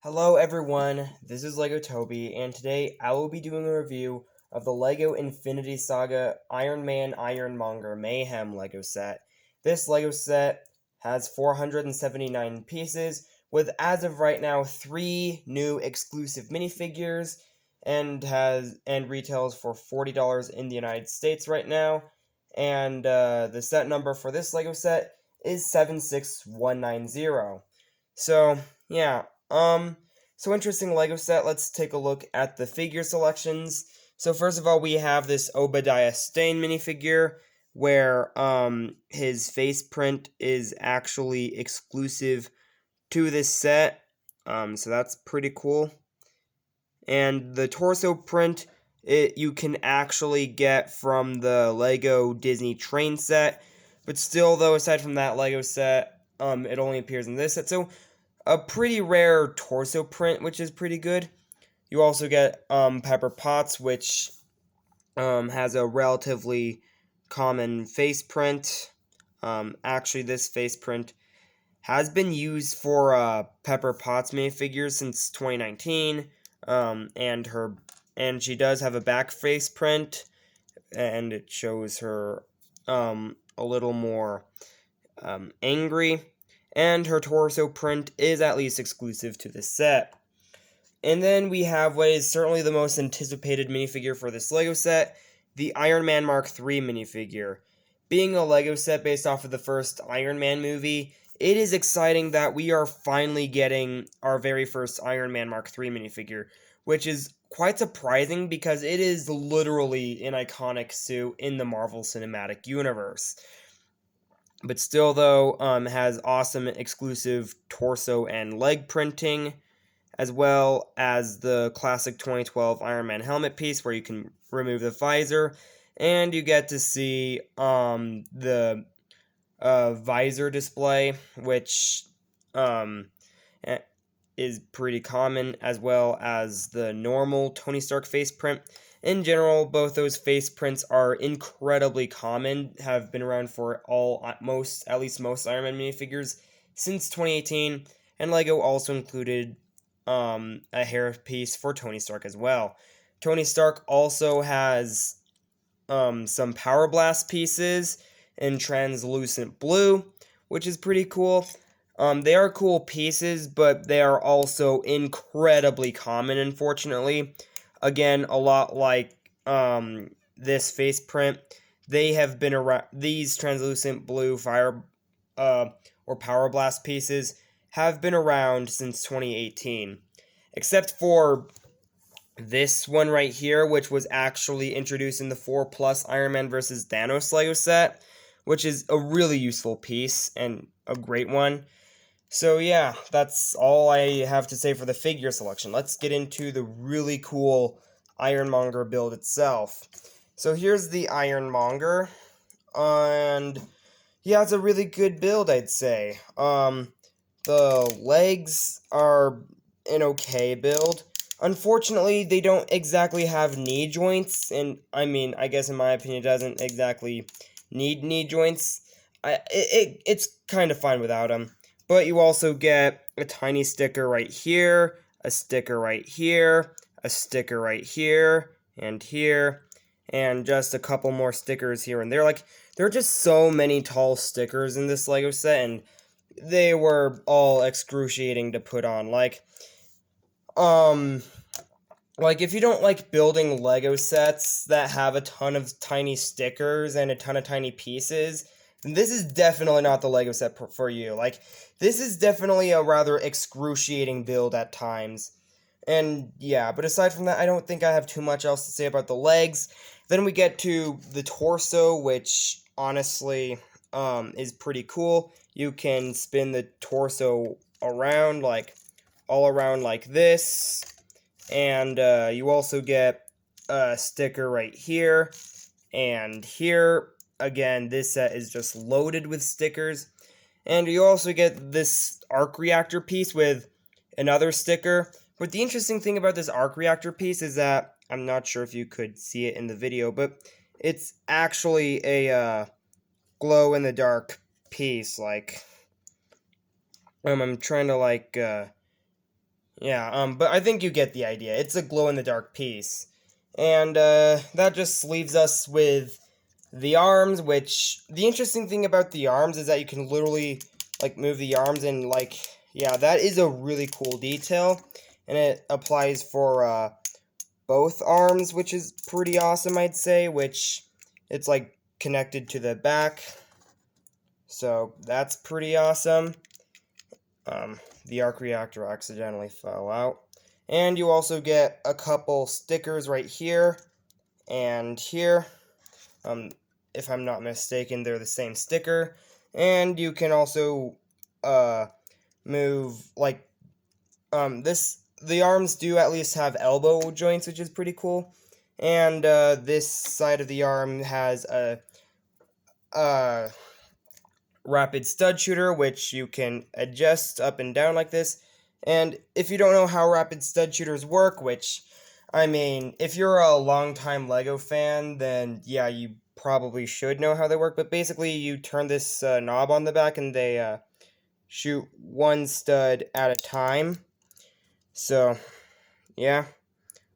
Hello everyone, this is LEGO Toby, and today I will be doing a review of the LEGO Infinity Saga Iron Man Ironmonger Mayhem LEGO set. This LEGO set has 479 pieces, with as of right now 3 new exclusive minifigures, and retails for $40 in the United States right now. And the set number for this LEGO set is 76190. So yeah. So interesting LEGO set. Let's take a look at the figure selections. So first of all, we have this Obadiah Stane minifigure where his face print is actually exclusive to this set. So that's pretty cool. And the torso print you can actually get from the LEGO Disney Train set. But still though, aside from that LEGO set, it only appears in this set. So a pretty rare torso print, which is pretty good. You also get Pepper Potts, which has a relatively common face print. Actually, this face print has been used for Pepper Potts minifigures since 2019, and she does have a back face print, and it shows her a little more angry. And her torso print is at least exclusive to this set. And then we have what is certainly the most anticipated minifigure for this LEGO set, the Iron Man Mark III minifigure. Being a LEGO set based off of the first Iron Man movie, it is exciting that we are finally getting our very first Iron Man Mark III minifigure, which is quite surprising because it is literally an iconic suit in the Marvel Cinematic Universe. But still, though, has awesome exclusive torso and leg printing, as well as the classic 2012 Iron Man helmet piece where you can remove the visor, and you get to see the visor display, which is pretty common, as well as the normal Tony Stark face print. In general, both those face prints are incredibly common, have been around for at least most Iron Man minifigures since 2018, and LEGO also included a hair piece for Tony Stark as well. Tony Stark also has some Power Blast pieces in translucent blue, which is pretty cool. They are cool pieces, but they are also incredibly common, unfortunately. Again, a lot like this face print, they have been around. These translucent blue fire or Power Blast pieces have been around since 2018, except for this one right here, which was actually introduced in the 4+ Iron Man vs. Thanos LEGO set, which is a really useful piece and a great one. So yeah, that's all I have to say for the figure selection. Let's get into the really cool Ironmonger build itself. So here's the Ironmonger, and yeah, it's a really good build, I'd say. The legs are an okay build. Unfortunately, they don't exactly have knee joints, and I mean, I guess in my opinion, it doesn't exactly need knee joints. It's kind of fine without them. But you also get a tiny sticker right here, a sticker right here, a sticker right here, and just a couple more stickers here and there. Like, there are just so many tall stickers in this LEGO set, and they were all excruciating to put on. Like if you don't like building LEGO sets that have a ton of tiny stickers and a ton of tiny pieces, then this is definitely not the LEGO set for you. Like, this is definitely a rather excruciating build at times. And yeah, but aside from that, I don't think I have too much else to say about the legs. Then we get to the torso, which honestly is pretty cool. You can spin the torso around, like all around like this. And you also get a sticker right here and here. Again, this set is just loaded with stickers. And you also get this arc reactor piece with another sticker. But the interesting thing about this arc reactor piece is that, I'm not sure if you could see it in the video, but it's actually a glow-in-the-dark piece. Like, I'm trying to, like, Yeah, but I think you get the idea. It's a glow-in-the-dark piece. And that just leaves us with the arms, which, the interesting thing about the arms is that you can literally, like, move the arms and, like, yeah, that is a really cool detail. And it applies for, both arms, which is pretty awesome, I'd say, which, it's, like, connected to the back. So, that's pretty awesome. The arc reactor accidentally fell out. And you also get a couple stickers right here and here. If I'm not mistaken, they're the same sticker. And you can also move, like, the arms do at least have elbow joints, which is pretty cool. And this side of the arm has a rapid stud shooter, which you can adjust up and down like this. And if you don't know how rapid stud shooters work, which, I mean, if you're a longtime LEGO fan, then yeah, you probably should know how they work. But basically, you turn this knob on the back and they shoot one stud at a time. So, yeah.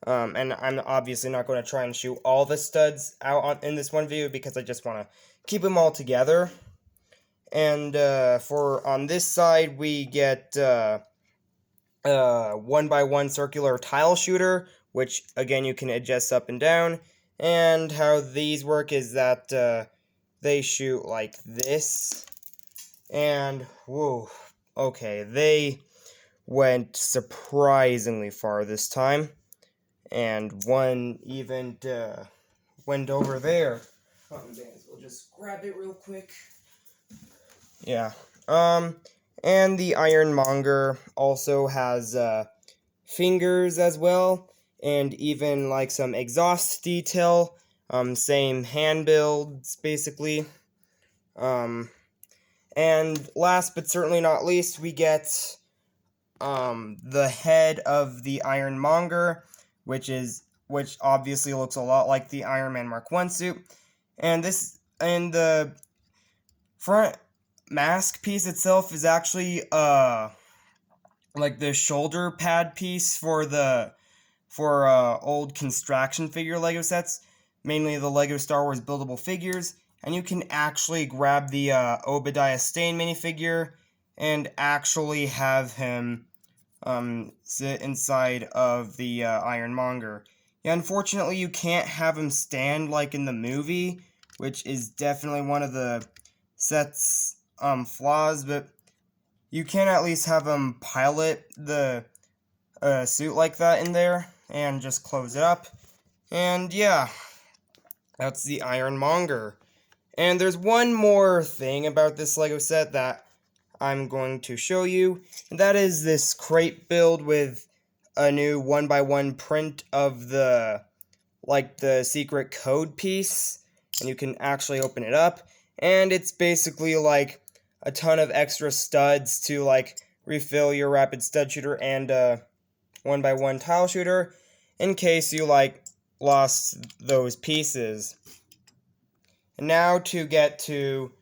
And I'm obviously not going to try and shoot all the studs out in this one video because I just want to keep them all together. And for on this side, we get 1x1 circular tile shooter, which again you can adjust up and down. And how these work is that they shoot like this. And whoa, okay, they went surprisingly far this time. And one even went over there. We'll just grab it real quick. Yeah. And the Iron Monger also has fingers as well, and even like some exhaust detail. Same hand builds basically. And last but certainly not least, we get the head of the Iron Monger, which obviously looks a lot like the Iron Man Mark 1 suit. And the front mask piece itself is actually like the shoulder pad piece for old construction figure Lego sets, mainly the Lego Star Wars buildable figures. And you can actually grab the Obadiah Stane minifigure and actually have him sit inside of the Ironmonger. Yeah, unfortunately, you can't have him stand like in the movie, which is definitely one of the set's flaws, but you can at least have him pilot the suit like that in there and just close it up. And yeah, that's the Ironmonger. And there's one more thing about this Lego set that I'm going to show you, and that is this crate build with a new 1x1 print of the secret code piece, and you can actually open it up, and it's basically like a ton of extra studs to like refill your rapid stud shooter and 1x1 tile shooter in case you like lost those pieces. And now to get to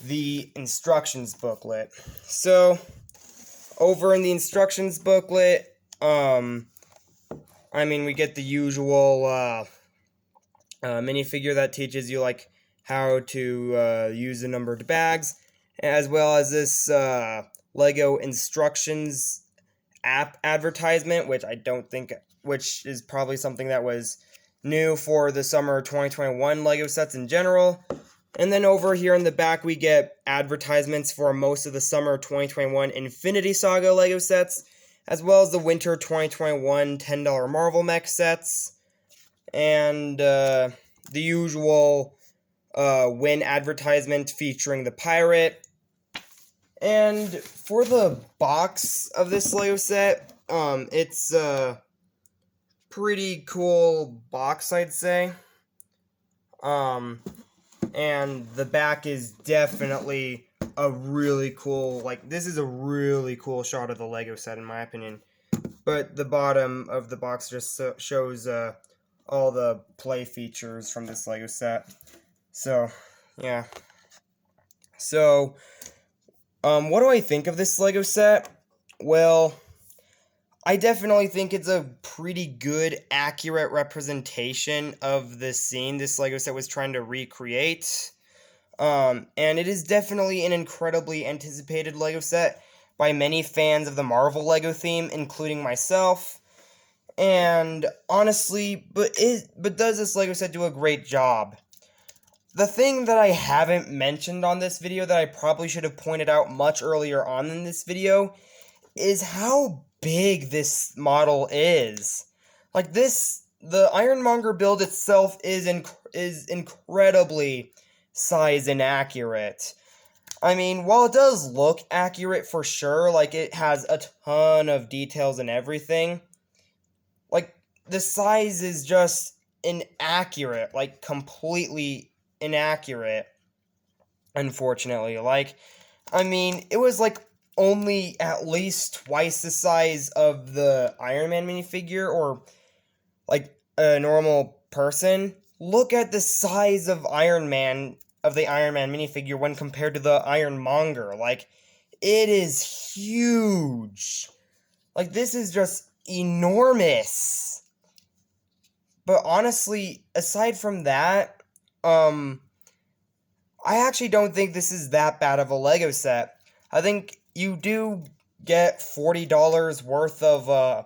the instructions booklet. So, over in the instructions booklet, we get the usual minifigure that teaches you like how to use the numbered bags, as well as this Lego instructions app advertisement, which is probably something that was new for the summer 2021 Lego sets in general. And then over here in the back, we get advertisements for most of the summer 2021 Infinity Saga Lego sets, as well as the winter 2021 $10 Marvel Mech sets, and the usual win advertisement featuring the pirate. And for the box of this Lego set, it's a pretty cool box, I'd say. And the back is definitely a really cool, this is a really cool shot of the Lego set, in my opinion. But the bottom of the box just shows all the play features from this Lego set. So, yeah. So, what do I think of this Lego set? Well, I definitely think it's a pretty good, accurate representation of the scene this LEGO set was trying to recreate. And it is definitely an incredibly anticipated LEGO set by many fans of the Marvel LEGO theme, including myself. And honestly, but does this LEGO set do a great job? The thing that I haven't mentioned on this video that I probably should have pointed out much earlier on in this video is how big this model is. Like the Ironmonger build itself is incredibly size inaccurate. I mean, while it does look accurate for sure, like it has a ton of details and everything, like the size is just inaccurate, like completely inaccurate, unfortunately. Like, I mean, it was like only at least twice the size of the Iron Man minifigure, or like a normal person. Look at the size of Iron Man, of the Iron Man minifigure when compared to the Ironmonger. Like, it is huge. Like, this is just enormous. But honestly, aside from that, I actually don't think this is that bad of a LEGO set. I think you do get $40 worth of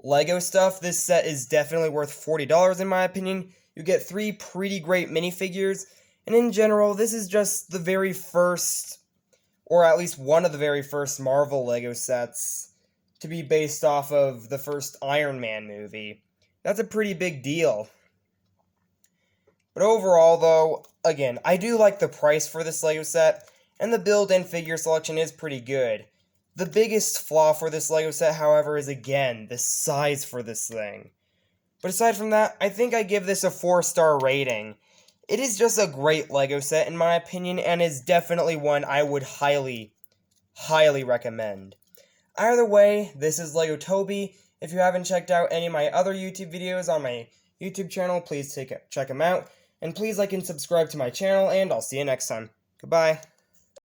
LEGO stuff. This set is definitely worth $40 in my opinion. You get 3 pretty great minifigures, and in general, this is just the very first, or at least one of the very first Marvel LEGO sets to be based off of the first Iron Man movie. That's a pretty big deal. But overall, though, again, I do like the price for this LEGO set, and the build and figure selection is pretty good. The biggest flaw for this LEGO set, however, is again, the size for this thing. But aside from that, I think I give this a 4-star rating. It is just a great LEGO set in my opinion, and is definitely one I would highly, highly recommend. Either way, this is LEGO Toby. If you haven't checked out any of my other YouTube videos on my YouTube channel, please check them out. And please like and subscribe to my channel, and I'll see you next time. Goodbye.